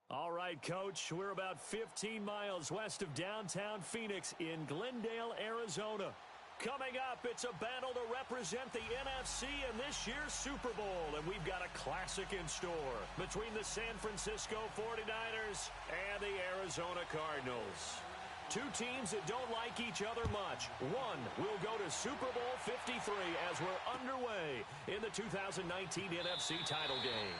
All right, Coach, we're about 15 miles west of downtown Phoenix in Glendale, Arizona. Coming up, it's a battle to represent the NFC in this year's Super Bowl, and we've got a classic in store between the San Francisco 49ers and the Arizona Cardinals. Two teams that don't like each other much. One will go to Super Bowl 53 as we're underway in the 2019 NFC title game.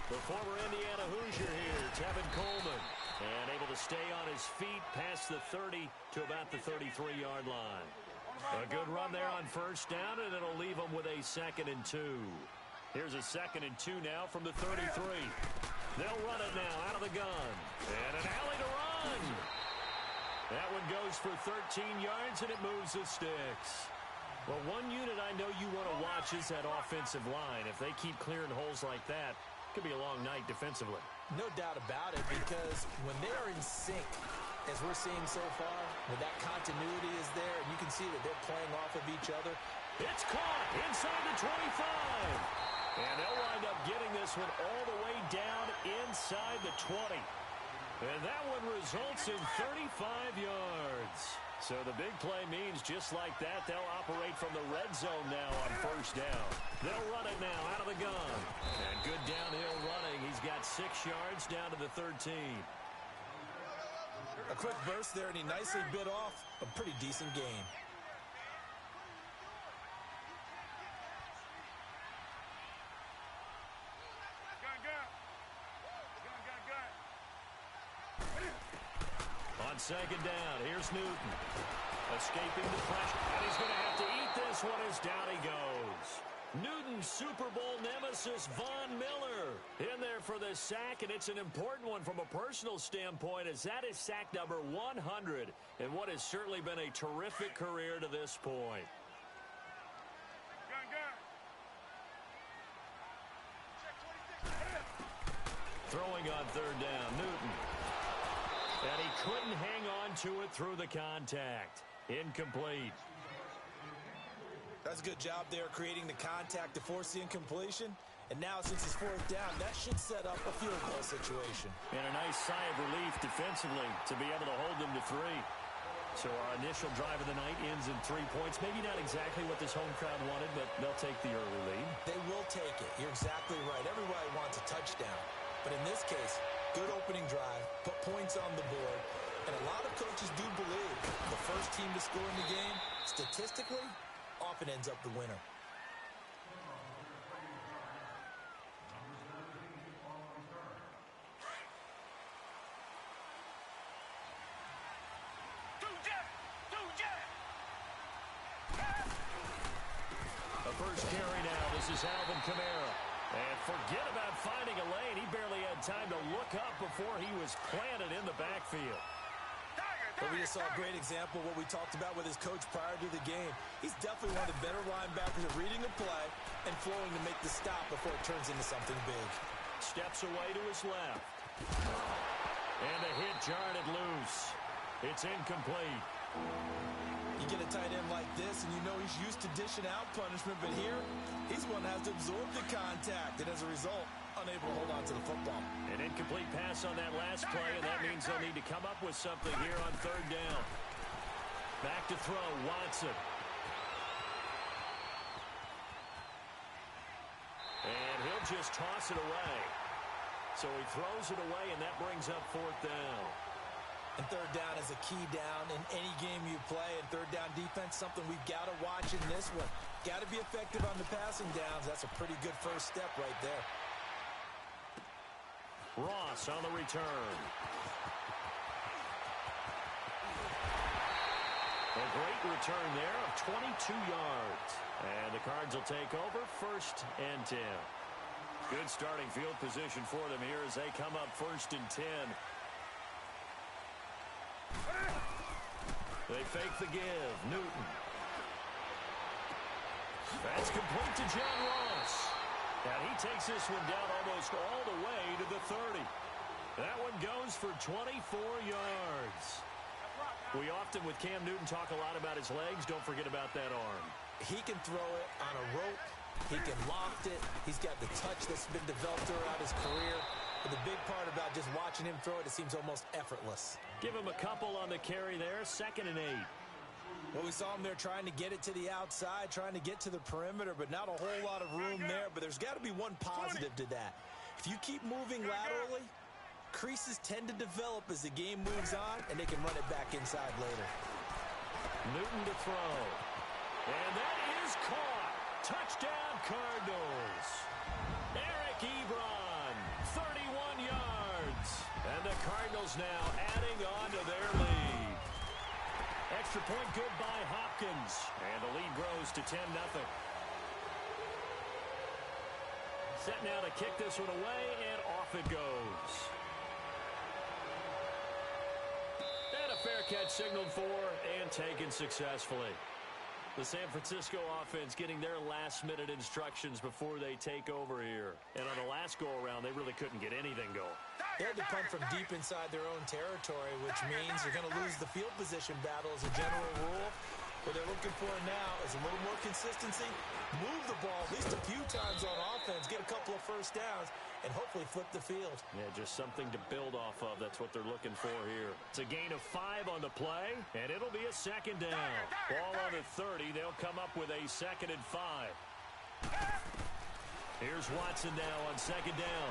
The former Indiana Hoosier here, Tevin Coleman, and able to stay on his feet past the 30 to about the 33-yard line. A good run there on first down, and it'll leave them with a 2nd and 2. Here's a 2nd and 2 now from the 33. They'll run it now out of the gun, and an alley to run. That one goes for 13 yards, and it moves the sticks. Well, one unit I know you want to watch is that offensive line. If they keep clearing holes like that, could be a long night defensively. No doubt about it, because when they are in sync, as we're seeing so far, when that continuity is there, and you can see that they're playing off of each other. It's caught inside the 25. And they'll wind up getting this one all the way down inside the 20. And that one results in 35 yards. So the big play means just like that, they'll operate from the red zone now on first down. They'll run it now out of the gun. And good downhill running. He's got 6 yards down to the 13. A quick burst there, and he nicely bit off a pretty decent gain. On 2nd down, here's Newton. Escaping the pressure, and he's going to have to eat this one as down he goes. Newton's Super Bowl nemesis, Von Miller, in there for the sack, and it's an important one from a personal standpoint, as that is sack number 100 in what has certainly been a terrific career to this point. Throwing on 3rd down, Newton. And he couldn't hang on to it through the contact. Incomplete. That's a good job there, creating the contact to force the incompletion. And now, since it's 4th down, that should set up a field goal situation. And a nice sigh of relief defensively to be able to hold them to 3. So our initial drive of the night ends in 3 points. Maybe not exactly what this home crowd wanted, but they'll take the early lead. They will take it. You're exactly right. Everybody wants a touchdown. But in this case, good opening drive, put points on the board, and a lot of coaches do believe the first team to score in the game, statistically, often ends up the winner. A first carry now. This is Alvin Kamara. And forget about finding a lane. He barely had time to look up before he was planted in the backfield. But we just saw a great example of what we talked about with his coach prior to the game. He's definitely one of the better linebackers at reading the play and flowing to make the stop before it turns into something big. Steps away to his left. And a hit jarred it loose. It's incomplete. You get a tight end like this, and you know he's used to dishing out punishment, but here, he's one that has to absorb the contact, and as a result, unable to hold on to the football. An incomplete pass on that last play, and that means they'll need to come up with something here on 3rd down. Back to throw, Watson. And he'll just toss it away. So he throws it away, and that brings up 4th down. And 3rd down is a key down in any game you play. And 3rd down defense, something we've got to watch in this one. Got to be effective on the passing downs. That's a pretty good first step right there. Ross on the return. A great return there of 22 yards. And the Cards will take over 1st and 10. Good starting field position for them here as they come up 1st and 10. They fake the give. Newton. That's complete to John Ross. And he takes this one down almost all the way to the 30. That one goes for 24 yards. We often, with Cam Newton, talk a lot about his legs. Don't forget about that arm. He can throw it on a rope. He can loft it. He's got the touch that's been developed throughout his career. But the big part about just watching him throw it, it seems almost effortless. Give him a couple on the carry there. 2nd and 8. Well, we saw him there trying to get it to the outside, trying to get to the perimeter, but not a whole lot of room there. But there's got to be one positive to that. If you keep moving laterally, creases tend to develop as the game moves on, and they can run it back inside later. Newton to throw. And that is caught. Touchdown, Cardinals. Eric Ebron, 31 yards. And the Cardinals now adding on to their lead. Extra point good by Hopkins. And the lead grows to 10-0. Set now to kick this one away, and off it goes. And a fair catch signaled for and taken successfully. The San Francisco offense getting their last-minute instructions before they take over here. And on the last go-around, they really couldn't get anything going. They had to punt from deep inside their own territory, which means they're going to lose the field position battle as a general rule. What they're looking for now is a little more consistency, move the ball at least a few times on offense, get a couple of first downs, and hopefully flip the field. Yeah, just something to build off of. That's what they're looking for here. It's a gain of 5 on the play, and it'll be a 2nd down. Ball on the 30. They'll come up with a 2nd and 5. Here's Watson now on 2nd down.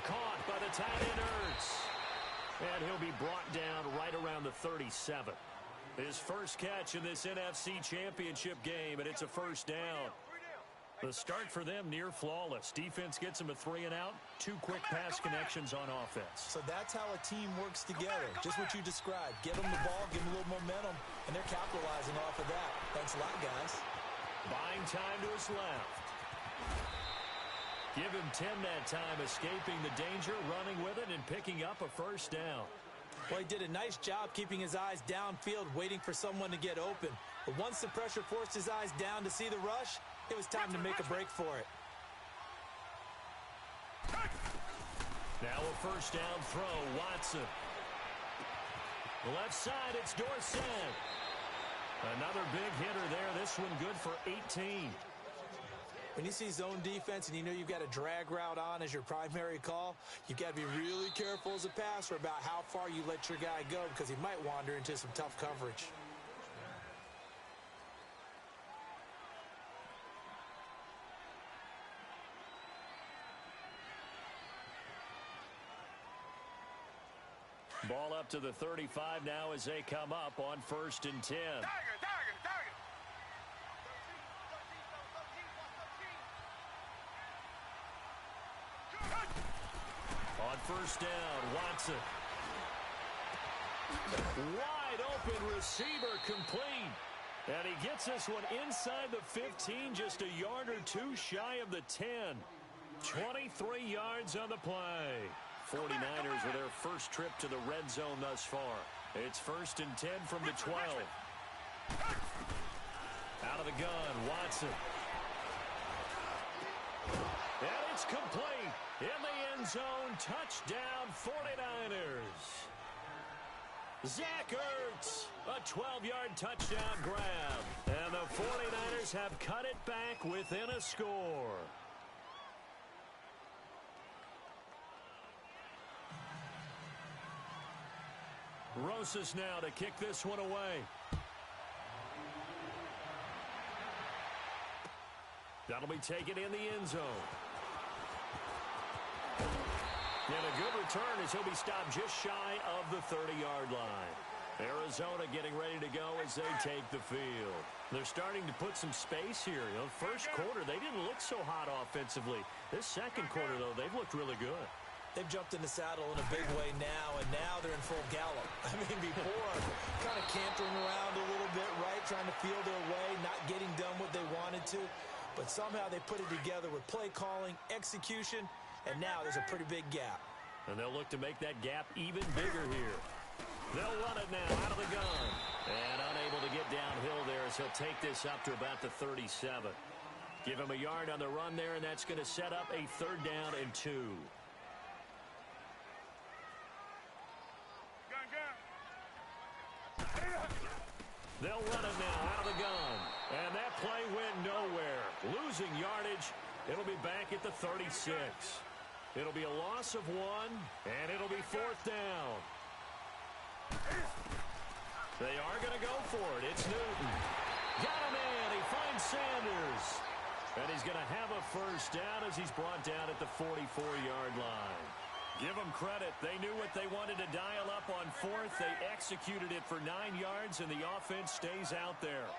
Caught by the tight end Ertz. And he'll be brought down right around the 37. His first catch in this NFC Championship game, and it's a 1st down. The start for them near flawless. Defense gets them a 3-and-out. 2 quick pass connections on offense. So that's how a team works together. Just what you described. Get them the ball, give them a little momentum, and they're capitalizing off of that. Thanks a lot, guys. Buying time to his left. Give him 10 that time, escaping the danger, running with it, and picking up a 1st down. Well, he did a nice job keeping his eyes downfield, waiting for someone to get open. But once the pressure forced his eyes down to see the rush, it was time to make a break for it. Now a 1st down throw, Watson. The left side, it's Dorsett. Another big hitter there. This one good for 18. When you see zone defense and you know you've got a drag route on as your primary call, you've got to be really careful as a passer about how far you let your guy go because he might wander into some tough coverage. Ball up to the 35 now as they come up on 1st and 10. On 1st down, Watson. Wide open receiver complete. And he gets this one inside the 15, just a yard or 2 shy of the 10. 23 yards on the play. 49ers with their first trip to the red zone thus far. It's 1st and 10 from the 12. Out of the gun, Watson. And it's complete. In the end zone, touchdown 49ers. Zach Ertz, a 12-yard touchdown grab. And the 49ers have cut it back within a score. Rosas now to kick this one away. That'll be taken in the end zone. And a good return as he'll be stopped just shy of the 30-yard line. Arizona getting ready to go as they take the field. They're starting to put some space here. You know, first quarter, they didn't look so hot offensively. This second quarter, though, they've looked really good. They've jumped in the saddle in a big way now, and now they're in full gallop. I mean, before, kind of cantering around a little bit, right, trying to feel their way, not getting done what they wanted to. But somehow they put it together with play calling, execution, and now there's a pretty big gap. And they'll look to make that gap even bigger here. They'll run it now out of the gun. And unable to get downhill there as he'll take this up to about the 37. Give him a yard on the run there, and that's going to set up a 3rd down and 2. They'll run it now out of the gun. And that play went nowhere. Losing yardage. It'll be back at the 36. It'll be a loss of 1, and it'll be 4th down. They are going to go for it. It's Newton. Got him in. He finds Sanders. And he's going to have a 1st down as he's brought down at the 44-yard line. Give them credit. They knew what they wanted to dial up on 4th. They executed it for 9 yards, and the offense stays out there.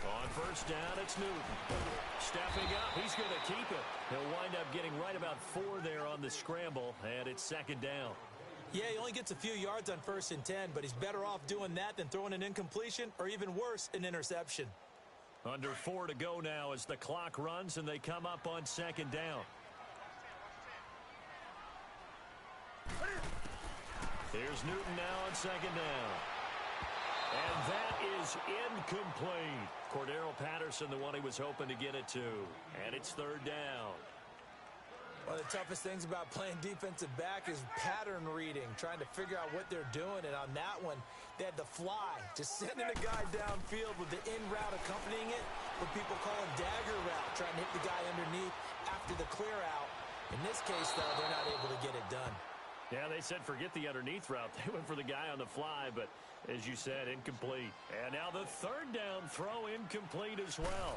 On 1st down, it's Newton. Stepping up, he's going to keep it. He'll wind up getting right about 4 there on the scramble, and it's 2nd down. Yeah, he only gets a few yards on 1st and 10, but he's better off doing that than throwing an incompletion or even worse, an interception. Under 4 to go now as the clock runs and they come up on 2nd down. Here's Newton now on 2nd down. And that is incomplete. Cordero Patterson, the one he was hoping to get it to. And it's 3rd down. One of the toughest things about playing defensive back is pattern reading, trying to figure out what they're doing. And on that one, they had the fly, just sending a guy downfield with the in route accompanying it, what people call a dagger route, trying to hit the guy underneath after the clear out. In this case, though, they're not able to get it done. Yeah, they said forget the underneath route. They went for the guy on the fly, but as you said, incomplete. And now the 3rd down throw incomplete as well.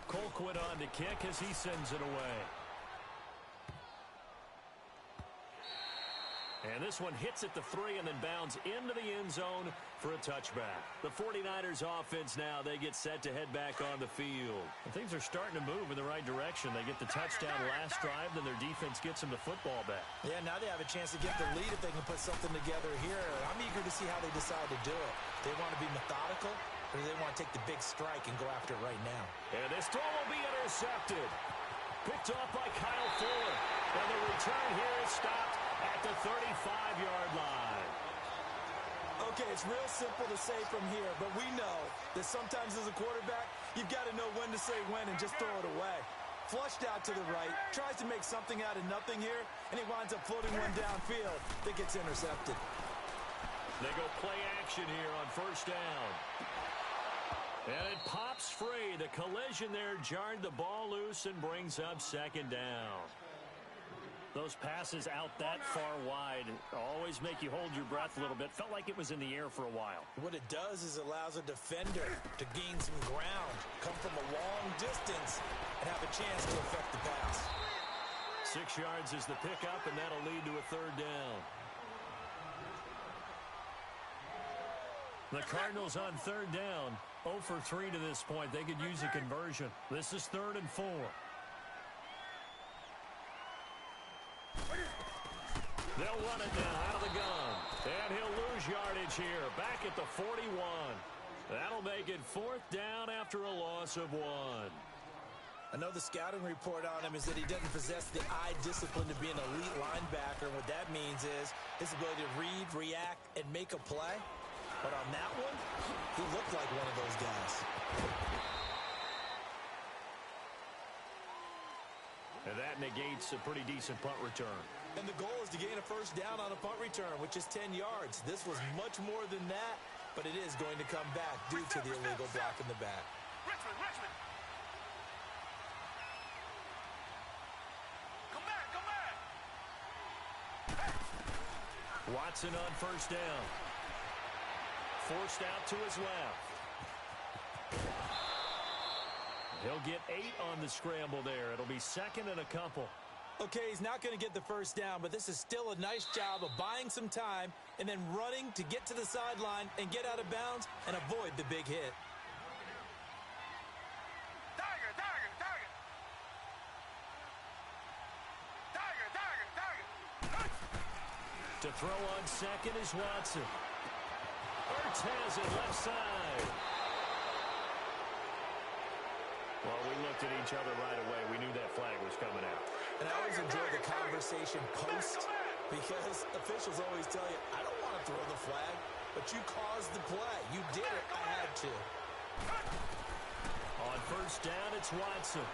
Colquitt on to kick as he sends it away. And this one hits at the 3 and then bounds into the end zone for a touchback. The 49ers offense now, they get set to head back on the field. And things are starting to move in the right direction. They get the touchdown last drive, then their defense gets them the football back. Yeah, now they have a chance to get the lead if they can put something together here. I'm eager to see how they decide to do it. They want to be methodical, or do they want to take the big strike and go after it right now? And this throw will be intercepted. Picked off by Kyle Fuller. And the return here is stopped at the 35-yard line. Okay, it's real simple to say from here, but we know that sometimes as a quarterback, you've got to know when to say when and just throw it away. Flushed out to the right, tries to make something out of nothing here, and he winds up floating one downfield that gets intercepted. They go play action here on 1st down. And it pops free. The collision there jarred the ball loose and brings up 2nd down. Those passes out that far wide always make you hold your breath a little bit. Felt like it was in the air for a while. What it does is allows a defender to gain some ground, come from a long distance, and have a chance to affect the pass. 6 yards is the pickup, and that'll lead to a 3rd down. The Cardinals on 3rd down, 0 for 3 to this point. They could use a conversion. This is 3rd and 4. They'll run it now out of the gun. And he'll lose yardage here. Back at the 41. That'll make it 4th down after a loss of 1. I know the scouting report on him is that he doesn't possess the eye discipline to be an elite linebacker. And what that means is his ability to read, react, and make a play. But on that one, he looked like one of those guys. And that negates a pretty decent punt return. And the goal is to gain a 1st down on a punt return, which is 10 yards. This was much more than that, but it is going to come back due to the illegal block in the back. Richmond. Come back. Watson on 1st down. Forced out to his left. He'll get 8 on the scramble there. It'll be 2nd and a couple. Okay, he's not going to get the 1st down, but this is still a nice job of buying some time and then running to get to the sideline and get out of bounds and avoid the big hit. Tiger. To throw on 2nd is Watson. Ertz has it left side. Well, we looked at each other right away. We knew that flag was coming out. And I always enjoy the conversation post because officials always tell you, I don't want to throw the flag, but you caused the play. You did it. I had to. On first down, it's Watson.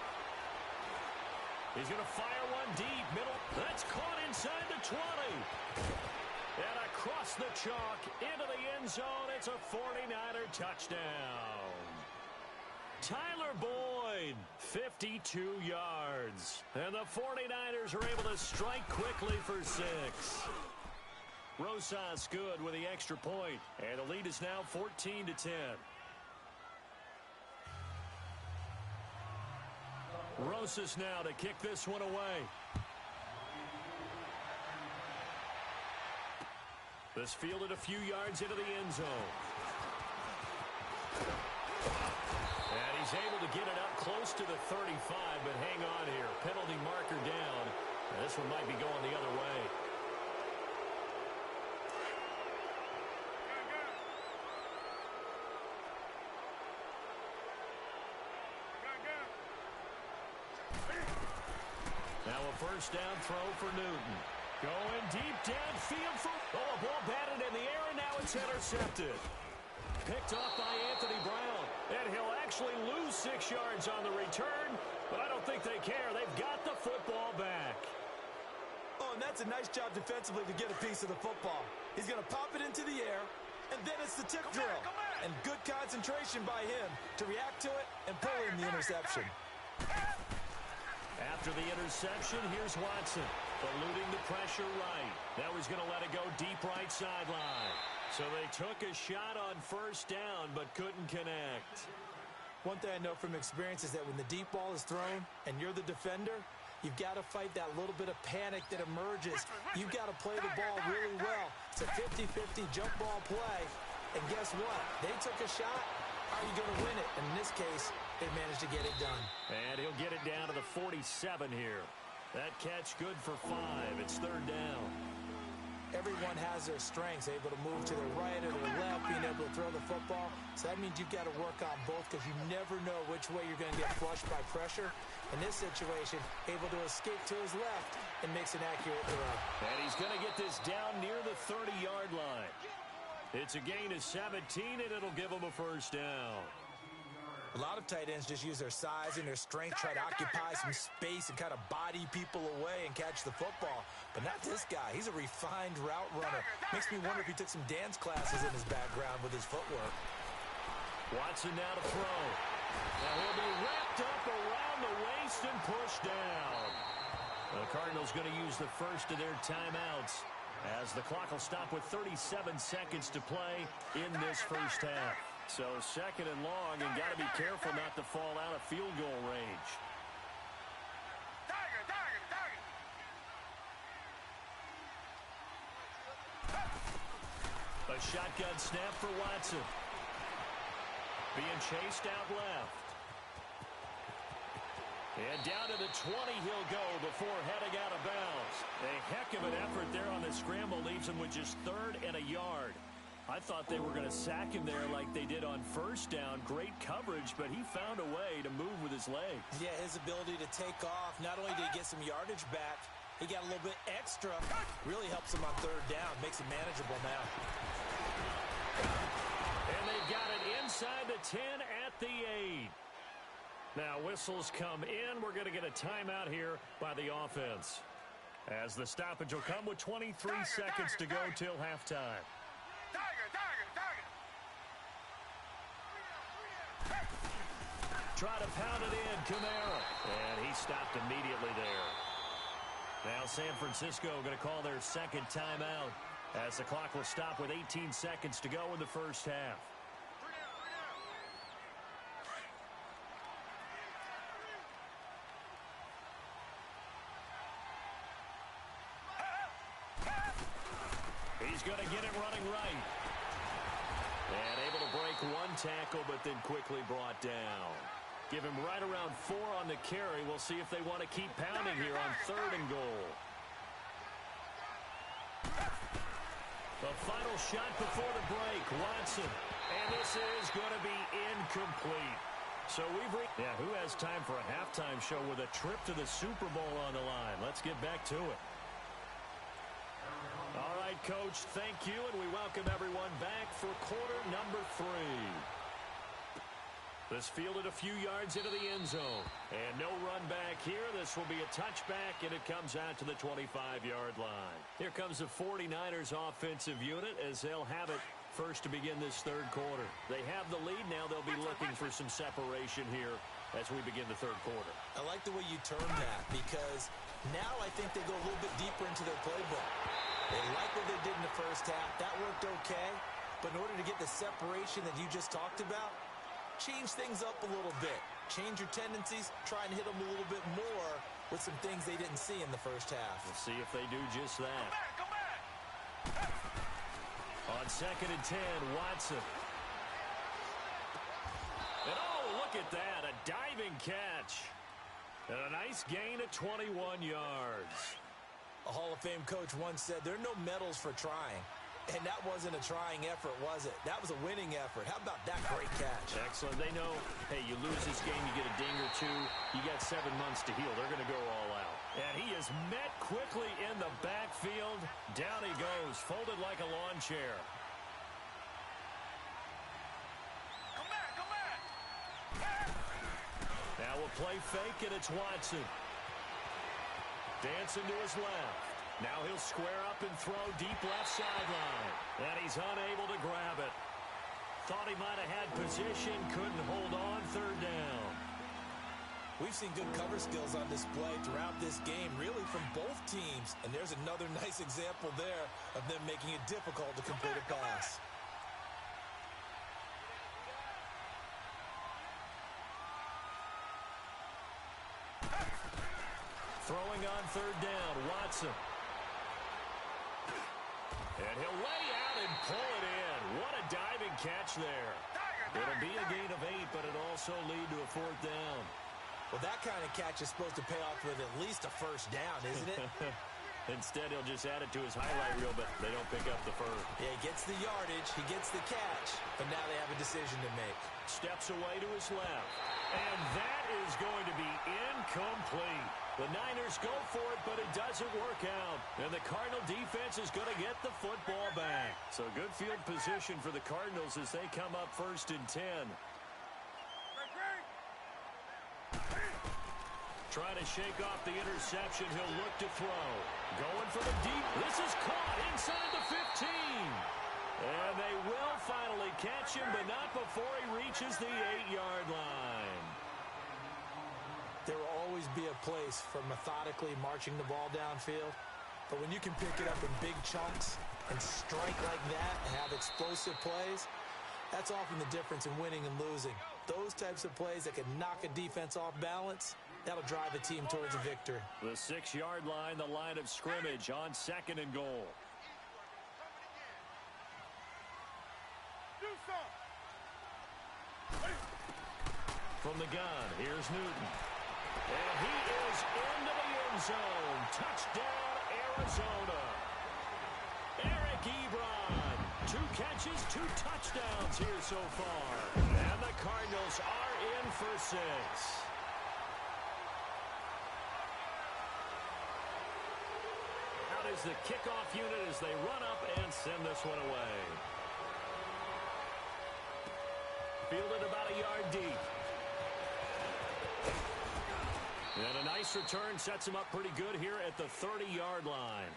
He's going to fire one deep. Middle. That's caught inside the 20. And across the chalk into the end zone. It's a 49er touchdown. Tyler Boyd, 52 yards. And the 49ers are able to strike quickly for 6. Rosas good with the extra point. And the lead is now 14-10. Rosas now to kick this one away. This fielded a few yards into the end zone. And he's able to get it up close to the 35, but hang on here. Penalty marker down. And this one might be going the other way. Now a first down throw for Newton. Going deep downfield for... Oh, a ball batted in the air, and now it's intercepted. Picked off by Anthony Brown. And he'll actually lose 6 yards on the return, but I don't think they care. They've got the football back. Oh, and that's a nice job defensively to get a piece of the football. He's going to pop it into the air, and then it's the tip drill. And good concentration by him to react to it and pull in the interception. After the interception, here's Watson, eluding the pressure right. Now he's going to let it go deep right sideline. So they took a shot on first down, but couldn't connect. One thing I know from experience is that when the deep ball is thrown and you're the defender, you've got to fight that little bit of panic that emerges. You've got to play the ball really well. It's a 50-50 jump ball play. And guess what? They took a shot. How are you going to win it? And in this case, they managed to get it done. And he'll get it down to the 47 here. That catch good for 5. It's third down. Everyone has their strengths, able to move to their right or their left, being able to throw the football. So that means you've got to work on both because you never know which way you're going to get flushed by pressure. In this situation, able to escape to his left and makes an accurate throw. And he's going to get this down near the 30-yard line. It's a gain of 17, and it'll give him a first down. A lot of tight ends just use their size and their strength, try to occupy some space and kind of body people away and catch the football. But not this guy. He's a refined route runner. Makes me wonder if he took some dance classes in his background with his footwork. Watson now to throw. Now he'll be wrapped up around the waist and pushed down. The Cardinals going to use the first of their timeouts as the clock will stop with 37 seconds to play in this first half. So second and long, and got to be careful not to fall out of field goal range. A shotgun snap for Watson. Being chased out left. And down to the 20 he'll go before heading out of bounds. A heck of an effort there on the scramble leaves him with just 3rd and a yard. I thought they were going to sack him there like they did on first down. Great coverage, but he found a way to move with his legs. Yeah, his ability to take off. Not only did he get some yardage back, he got a little bit extra. Really helps him on 3rd down. Makes it manageable now. And they've got it inside the 10 at the 8. Now whistles come in. We're going to get a timeout here by the offense, as the stoppage will come with 23 seconds to go till halftime. Try to pound it in, Kamara. And he stopped immediately there. Now San Francisco going to call their second timeout, as the clock will stop with 18 seconds to go in the first half. He's going to get it running right. And able to break one tackle, but then quickly brought down. Give him right around 4 on the carry. We'll see if they want to keep pounding here on 3rd and goal. The final shot before the break, Watson. And this is going to be incomplete. So who has time for a halftime show with a trip to the Super Bowl on the line? Let's get back to it. All right, Coach, thank you, and we welcome everyone back for quarter number 3. This fielded a few yards into the end zone. And no run back here. This will be a touchback, and it comes out to the 25-yard line. Here comes the 49ers offensive unit as they'll have it first to begin this third quarter. They have the lead. Now they'll be looking for some separation here as we begin the third quarter. I like the way you termed that because now I think they go a little bit deeper into their playbook. They like what they did in the first half. That worked okay. But in order to get the separation that you just talked about, change things up a little bit. Change your tendencies. Try and hit them a little bit more with some things they didn't see in the first half. We'll see if they do just that. Come back. On 2nd and 10, Watson. And oh, look at that. A diving catch. And a nice gain of 21 yards. A Hall of Fame coach once said, there are no medals for trying. And that wasn't a trying effort, was it? That was a winning effort. How about that great catch? Excellent. They know, hey, you lose this game, you get a ding or two. You got 7 months to heal. They're going to go all out. And he is met quickly in the backfield. Down he goes, folded like a lawn chair. Come back. Now we'll play fake, and it's Watson. Dancing to his left. Now he'll square up and throw deep left sideline. And he's unable to grab it. Thought he might have had position, couldn't hold on, third down. We've seen good cover skills on display throughout this game, really from both teams. And there's another nice example there of them making it difficult to complete a pass. Throwing on third down, Watson. And he'll lay out and pull it in. What a diving catch there. It'll be a gain of 8, but it'll also lead to a 4th down. Well, that kind of catch is supposed to pay off with at least a first down, isn't it? Instead, he'll just add it to his highlight reel, but they don't pick up the first. Yeah, he gets the yardage, he gets the catch, but now they have a decision to make. Steps away to his left. And that is going to be incomplete. The Niners go for it, but it doesn't work out. And the Cardinal defense is going to get the football back. So good field position for the Cardinals as they come up 1st and 10. Trying to shake off the interception. He'll look to throw. Going for the deep. This is caught inside the 15. And they will finally catch him, but not before he reaches the 8-yard line. There will always be a place for methodically marching the ball downfield. But when you can pick it up in big chunks and strike like that and have explosive plays, that's often the difference in winning and losing. Those types of plays that can knock a defense off balance, that'll drive a team towards a victory. The 6-yard line, the line of scrimmage on 2nd and goal. From the gun, here's Newton. And he is into the end zone. Touchdown, Arizona. Eric Ebron. 2 catches, 2 touchdowns here so far. And the Cardinals are in for 6. Out is the kickoff unit as they run up and send this one away. Fielded about a yard deep. And a nice return sets him up pretty good here at the 30-yard line.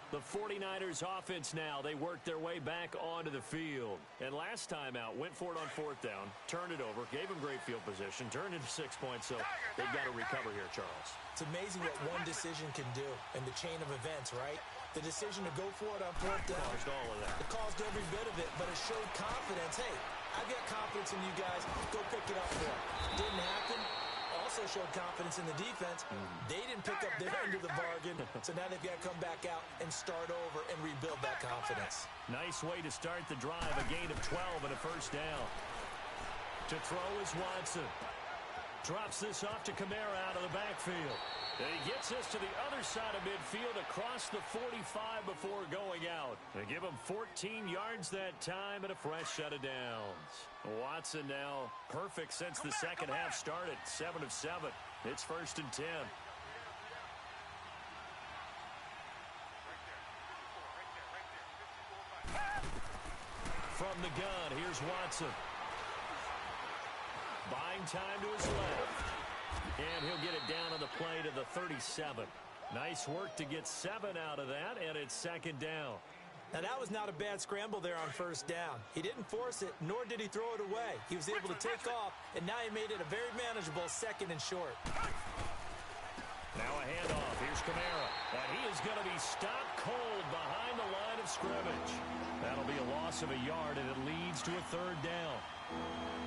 The 49ers offense now, they worked their way back onto the field. And last time out, went for it on 4th down, turned it over, gave him great field position, turned into 6 points, so they've got to recover here, Charles. It's amazing what one decision can do in the chain of events, right? The decision to go for it on 4th down. Caused all of that. It caused every bit of it, but it showed confidence. Hey, I've got confidence in you guys. Go pick it up for it. Didn't happen. Also showed confidence in the defense. They didn't pick up their end of the bargain, so now they've got to come back out and start over and rebuild that confidence. Nice way to start the drive, a gain of 12 and a 1st down. To throw is Watson. Drops this off to Kamara out of the backfield. And he gets this to the other side of midfield across the 45 before going out. They give him 14 yards that time and a fresh set of downs. Watson now perfect since the second half started. 7 of 7. It's 1st and 10. From the gun, here's Watson. Buying time to his left. And he'll get it down on the play to the 37. Nice work to get 7 out of that, and it's 2nd down. Now, that was not a bad scramble there on 1st down. He didn't force it, nor did he throw it away. He was able to take off, and now he made it a very manageable 2nd and short. Now a handoff. Here's Kamara. And he is going to be stopped cold behind the line of scrimmage. That'll be a loss of a yard, and it leads to a 3rd down.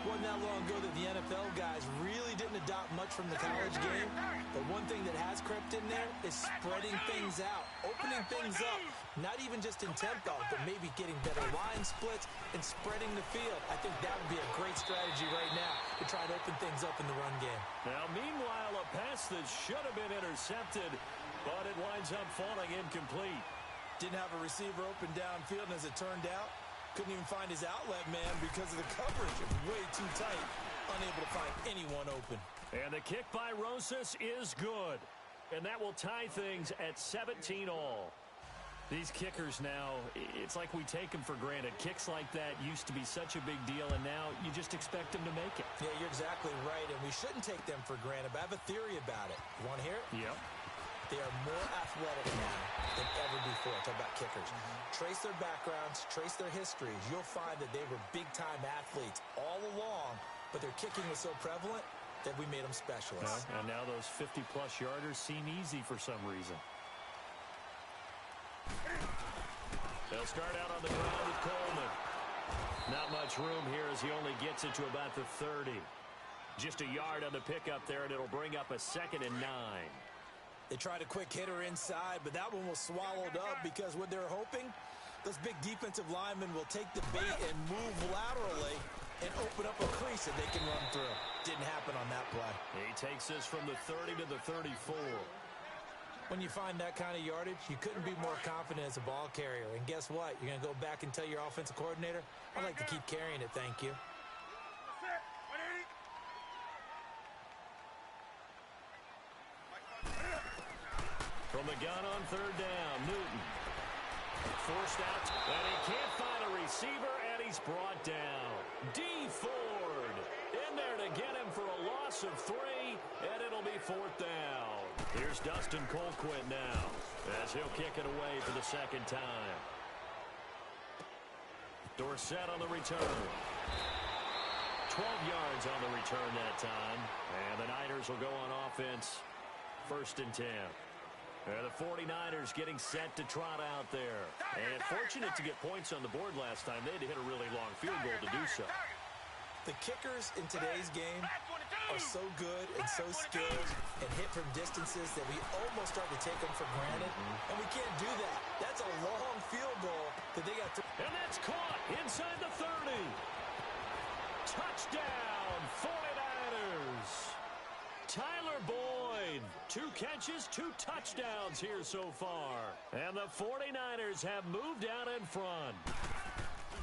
Wasn't that long ago that the NFL guys really didn't adopt much from the college game, but one thing that has crept in there is spreading things out, opening things up, not even just in tempo, but maybe getting better line splits and spreading the field. I think that would be a great strategy right now to try to open things up in the run game. Now, meanwhile, a pass that should have been intercepted, but it winds up falling incomplete. Didn't have a receiver open downfield, and as it turned out, couldn't even find his outlet man because of the coverage. It was way too tight. Unable to find anyone open. And the kick by Rosas is good. And that will tie things at 17 all. These kickers now, it's like we take them for granted. Kicks like that used to be such a big deal, and now you just expect them to make it. Yeah, you're exactly right, and we shouldn't take them for granted, but I have a theory about it. You want to hear it? Yep. They are more athletic now than ever before. Talk about kickers. Trace their backgrounds, trace their histories. You'll find that they were big-time athletes all along, but their kicking was so prevalent that we made them specialists. And now those 50-plus yarders seem easy for some reason. They'll start out on the ground with Coleman. Not much room here as he only gets it to about the 30. Just a yard on the pickup there, and it'll bring up a 2nd and 9. They tried a quick hitter inside, but that one was swallowed up because what they're hoping, those big defensive linemen will take the bait and move laterally and open up a crease that they can run through. Didn't happen on that play. He takes this from the 30 to the 34. When you find that kind of yardage, you couldn't be more confident as a ball carrier. And guess what? You're going to go back and tell your offensive coordinator, I'd like to keep carrying it, thank you. From the gun on 3rd down, Newton. Forced out, and he can't find a receiver, and he's brought down. D. Ford in there to get him for a loss of 3, and it'll be 4th down. Here's Dustin Colquitt now, as he'll kick it away for the 2nd time. Dorsett on the return. 12 yards on the return that time, and the Niners will go on offense, 1st and 10. The 49ers getting set to trot out there. And fortunate to get points on the board last time. They had to hit a really long field goal to do so. The kickers in today's game are so good and so skilled and hit from distances that we almost start to take them for granted. And we can't do that. That's a long field goal that they got to... And that's caught inside the 30. Touchdown, 49ers. Tyler Boyd, 2 catches, 2 touchdowns here so far. And the 49ers have moved out in front.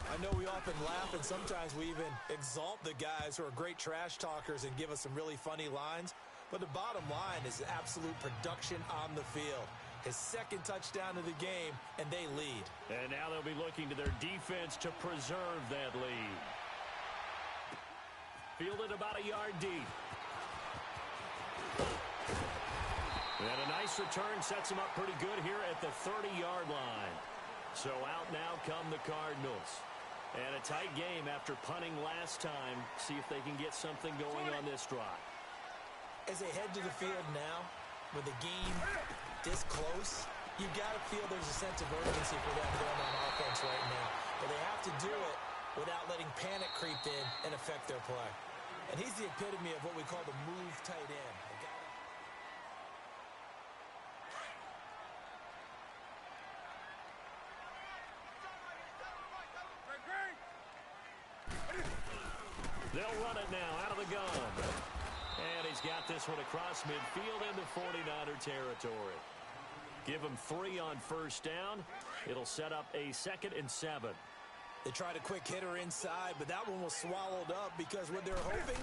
I know we often laugh and sometimes we even exalt the guys who are great trash talkers and give us some really funny lines. But the bottom line is absolute production on the field. His 2nd touchdown of the game, and they lead. And now they'll be looking to their defense to preserve that lead. Fielded about a yard deep. And a nice return sets them up pretty good here at the 30-yard line. So out now come the Cardinals. And a tight game after punting last time. See if they can get something going on this drive. As they head to the field now, with the game this close, you've got to feel there's a sense of urgency for them going on offense right now. But they have to do it without letting panic creep in and affect their play. And he's the epitome of what we call the move tight end. They'll run it now out of the gun. And he's got this one across midfield into 49er territory. Give him 3 on first down. It'll set up a 2nd and 7. They tried a quick hitter inside, but that one was swallowed up because what they're hoping,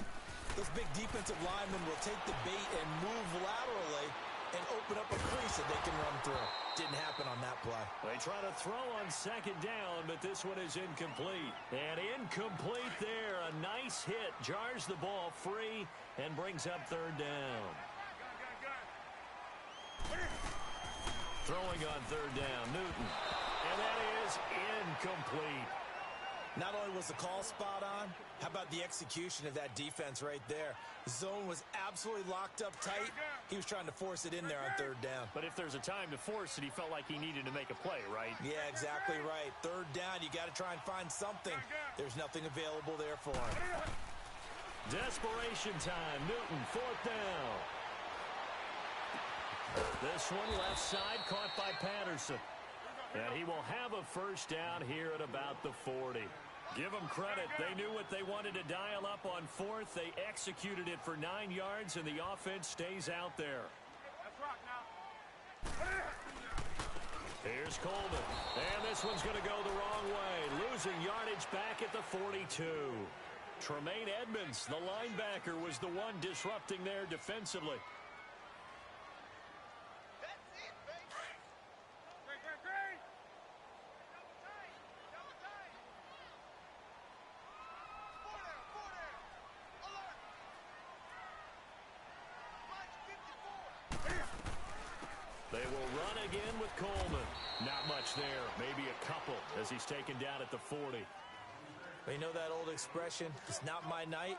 those big defensive linemen will take the bait and move laterally and open up a crease that they can run through. Didn't happen on that play. They try to throw on 2nd down, but this one is incomplete. And incomplete there. A nice hit. Jars the ball free and brings up 3rd down. Throwing on 3rd down, Newton. And that is incomplete. Not only was the call spot on, how about the execution of that defense right there? Zone was absolutely locked up tight. He was trying to force it in there on 3rd down. But if there's a time to force it, he felt like he needed to make a play, right? Yeah, exactly right. 3rd down, you got to try and find something. There's nothing available there for him. Desperation time. Newton, 4th down. This one left side caught by Patterson. And he will have a 1st down here at about the 40. Give them credit. They knew what they wanted to dial up on 4th. They executed it for 9 yards, and the offense stays out there. Let's rock now. Here's Coleman. And this one's going to go the wrong way. Losing yardage back at the 42. Tremaine Edmonds, the linebacker, was the one disrupting there defensively. They will run again with Coleman. Not much there. Maybe a couple as he's taken down at the 40. You know that old expression, it's not my night?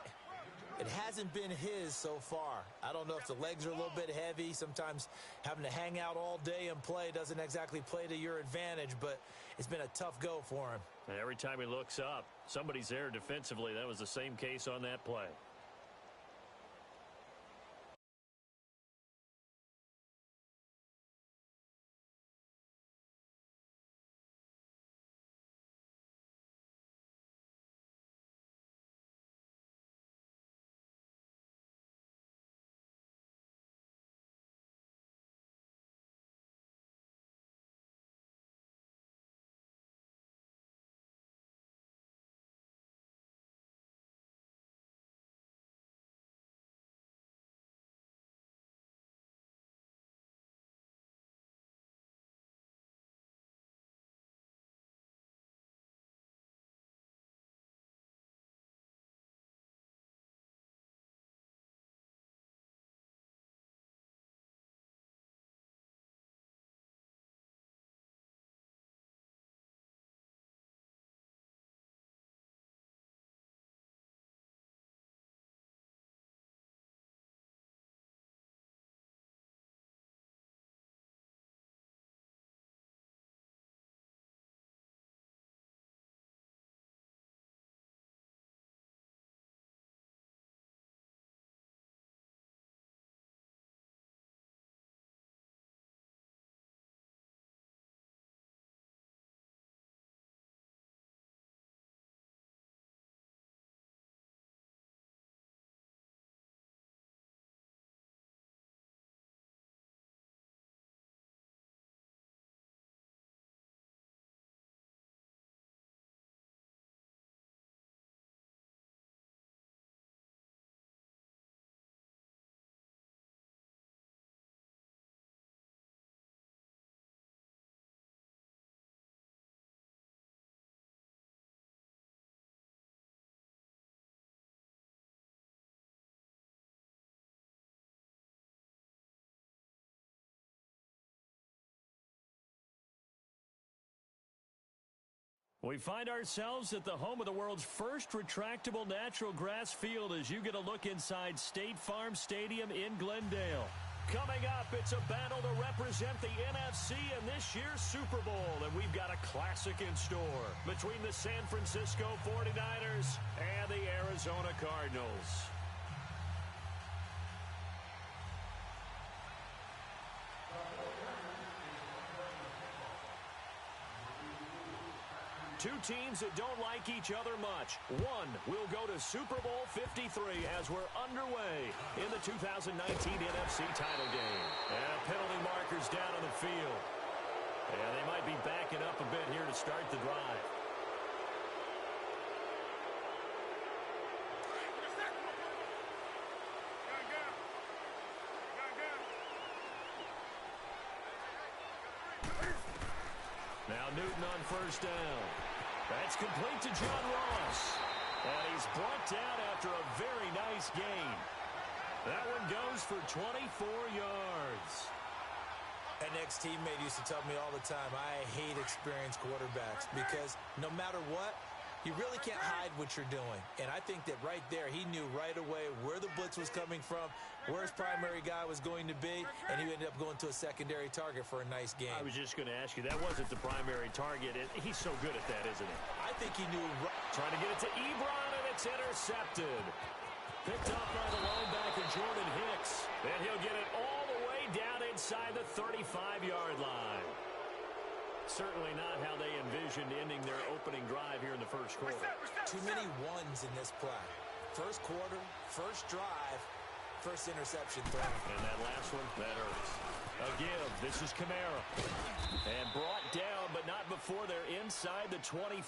It hasn't been his so far. I don't know if the legs are a little bit heavy. Sometimes having to hang out all day and play doesn't exactly play to your advantage, but it's been a tough go for him. And every time he looks up, somebody's there defensively. That was the same case on that play. We find ourselves at the home of the world's first retractable natural grass field as you get a look inside State Farm Stadium in Glendale. Coming up, it's a battle to represent the NFC in this year's Super Bowl, and we've got a classic in store between the San Francisco 49ers and the Arizona Cardinals. Two teams that don't like each other much. One will go to Super Bowl 53 as we're underway in the 2019 NFC title game. And penalty markers down on the field. And they might be backing up a bit here to start the drive. Now Newton on first down. That's complete to John Ross. And he's brought down after a very nice gain. That one goes for 24 yards. An ex-teammate used to tell me all the time, I hate experienced quarterbacks because no matter what, you really can't hide what you're doing. And I think that right there, he knew right away where the blitz was coming from, where his primary guy was going to be, and he ended up going to a secondary target for a nice game. I was just going to ask you, that wasn't the primary target. He's so good at that, isn't he? I think he knew. Trying to get it to Ebron, and it's intercepted. Picked up by the linebacker, Jordan Hicks. And he'll get it all the way down inside the 35-yard line. Certainly not how they envisioned ending their opening drive here in the first quarter. Too many ones in this play. First quarter, first drive, first interception throw. And that last one, that hurts. A give. This is Kamara. And brought down, but not before they're inside the 25.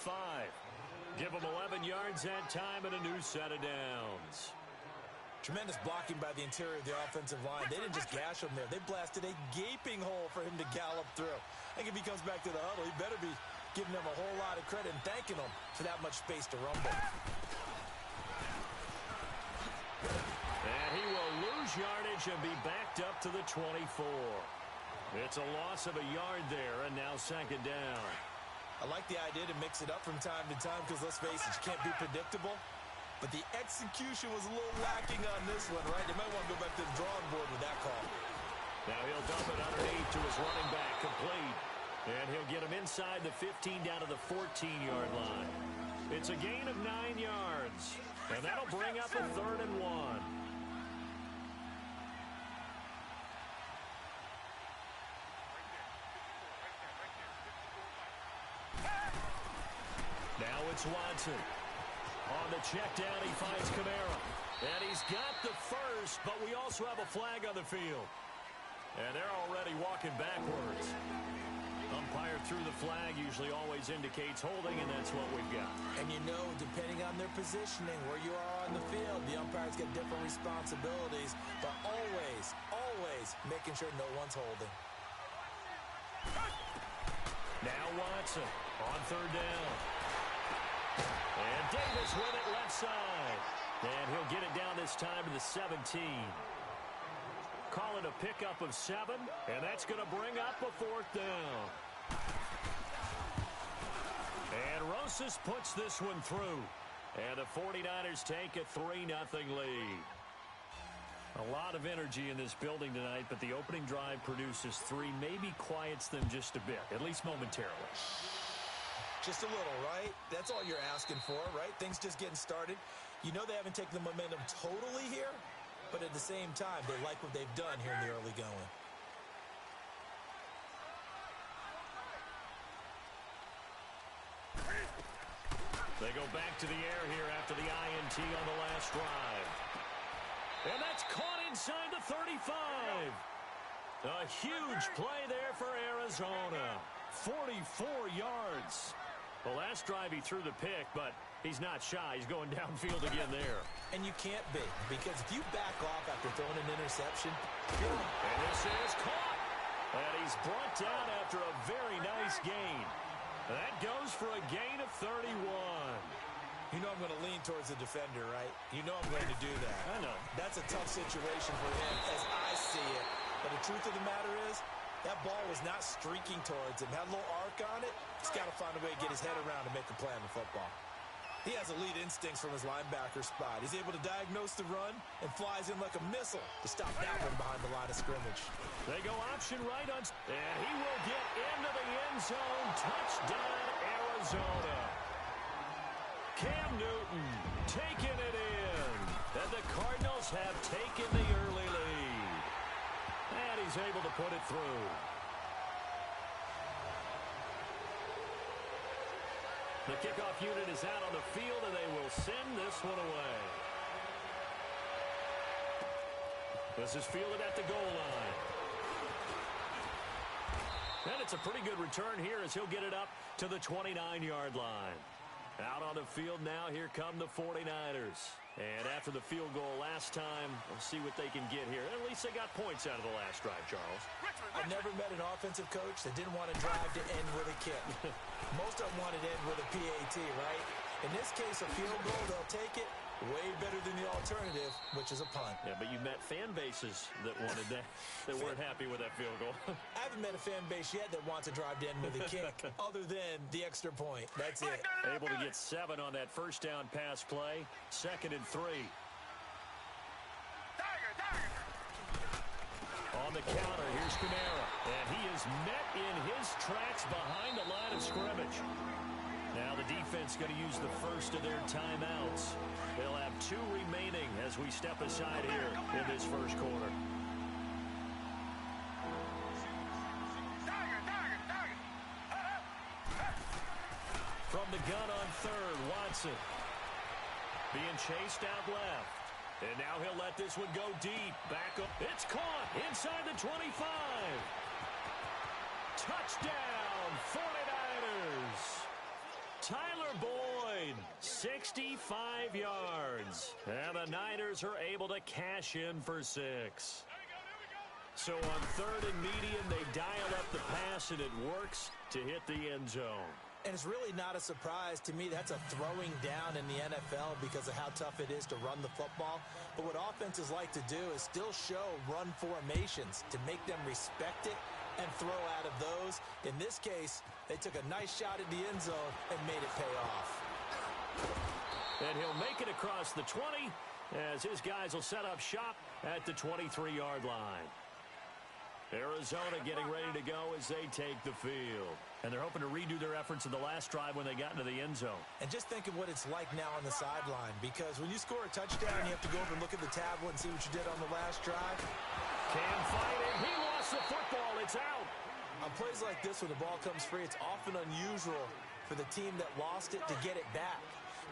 Give them 11 yards that time and a new set of downs. Tremendous blocking by the interior of the offensive line. They didn't just gash him there. They blasted a gaping hole for him to gallop through. I think if he comes back to the huddle, he better be giving them a whole lot of credit and thanking them for that much space to rumble. And he will lose yardage and be backed up to the 24. It's a loss of a yard there, and now second down. I like the idea to mix it up from time to time because, let's face it, you can't be predictable. But the execution was a little lacking on this one, right? They might want to go back to the drawing board with that call. Now he'll dump it underneath to his running back, complete. And he'll get him inside the 15 down to the 14-yard line. It's a gain of 9 yards. And that'll bring up a 3rd and 1. Now it's Watson. On the check down, he finds Kamara. And he's got the first, but we also have a flag on the field. And they're already walking backwards. Umpire threw the flag, usually always indicates holding, and that's what we've got. And you know, depending on their positioning, where you are on the field, the umpires get different responsibilities, but always making sure no one's holding. Now Watson on 3rd down. And Davis with it left side. And he'll get it down this time to the 17. Call it a pickup of 7, and that's going to bring up a 4th down. And Rosas puts this one through. And the 49ers take a 3-0 lead. A lot of energy in this building tonight, but the opening drive produces 3, maybe quiets them just a bit, at least momentarily. Just a little, right? That's all you're asking for, right? Things just getting started. You know they haven't taken the momentum totally here, but at the same time, they like what they've done here in the early going. They go back to the air here after the INT on the last drive. And that's caught inside the 35. A huge play there for Arizona. 44 yards. The last drive he threw the pick, but he's not shy. He's going downfield again there. And you can't be, because if you back off after throwing an interception, and this is caught. And he's brought down after a very nice gain. That goes for a gain of 31. You know I'm going to lean towards the defender, right? You know I'm going to do that. I know. That's a tough situation for him as I see it. But the truth of the matter is, that ball was not streaking towards him. Had a little arc on it. He's got to find a way to get his head around and make a play on the football. He has elite instincts from his linebacker spot. He's able to diagnose the run and flies in like a missile to stop that one behind the line of scrimmage. They go option right on, and he will get into the end zone. Touchdown, Arizona. Cam Newton taking it in. And the Cardinals have taken the early lead. And he's able to put it through. The kickoff unit is out on the field, and they will send this one away. This is fielded at the goal line. And it's a pretty good return here as he'll get it up to the 29-yard line. Out on the field now, here come the 49ers. And after the field goal last time, we'll see what they can get here. At least they got points out of the last drive, Charles. I've never met an offensive coach that didn't want to drive to end with a kick. Most of them wanted to end with a PAT, right? In this case, a field goal, they'll take it. Way better than the alternative, which is a punt. Yeah, but you met fan bases that wanted that, that weren't happy with that field goal. I haven't met a fan base yet that wants to drive to end with a kick, other than the extra point. That's it. Able to get 7 on that first down pass play. 2nd and 3. On the counter, here's Kamara. And he is met in his tracks behind the line of scrimmage. Now the defense going to use the first of their timeouts. They'll have 2 remaining as we step aside here in this first quarter. From the gun on 3rd, Watson. Being chased out left. And now he'll let this one go deep. Back up. It's caught inside the 25. Touchdown, 49ers. Tyler Boyd, 65 yards. And the Niners are able to cash in for 6. So on 3rd and medium, they dial up the pass, and it works to hit the end zone. And it's really not a surprise to me. That's a throwing down in the NFL because of how tough it is to run the football. But what offenses like to do is still show run formations to make them respect it and throw out of those. In this case, they took a nice shot at the end zone and made it pay off. And he'll make it across the 20 as his guys will set up shop at the 23-yard line. Arizona getting ready to go as they take the field. And they're hoping to redo their efforts in the last drive when they got into the end zone. And just think of what it's like now on the sideline, because when you score a touchdown, you have to go over and look at the tablet and see what you did on the last drive. Can fight it. He lost the football. It's out. On plays like this, when the ball comes free, it's often unusual for the team that lost it to get it back,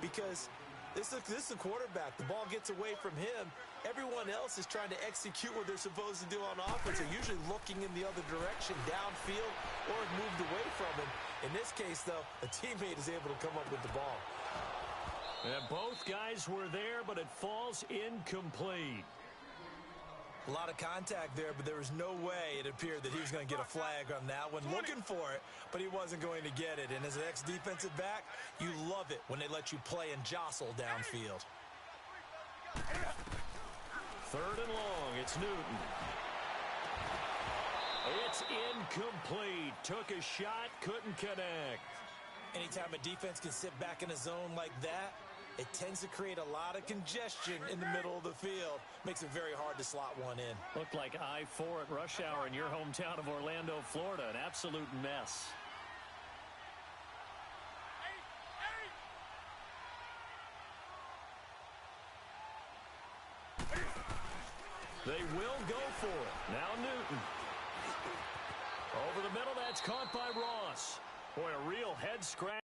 because this is the quarterback. The ball gets away from him. Everyone else is trying to execute what they're supposed to do on offense. They're usually looking in the other direction, downfield, or have moved away from him. In this case, though, a teammate is able to come up with the ball. And both guys were there, but it falls incomplete. A lot of contact there, but there was no way it appeared that he was going to get a flag on that one. Looking for it, but he wasn't going to get it. And as an ex-defensive back, you love it when they let you play and jostle downfield. 3rd and long, it's Newton. It's incomplete. Took a shot, couldn't connect. Anytime a defense can sit back in a zone like that, it tends to create a lot of congestion in the middle of the field. Makes it very hard to slot one in. Looked like I-4 at rush hour in your hometown of Orlando, Florida. An absolute mess. They will go for it. Now Newton. Over the middle, that's caught by Ross. Boy, a real head scratch.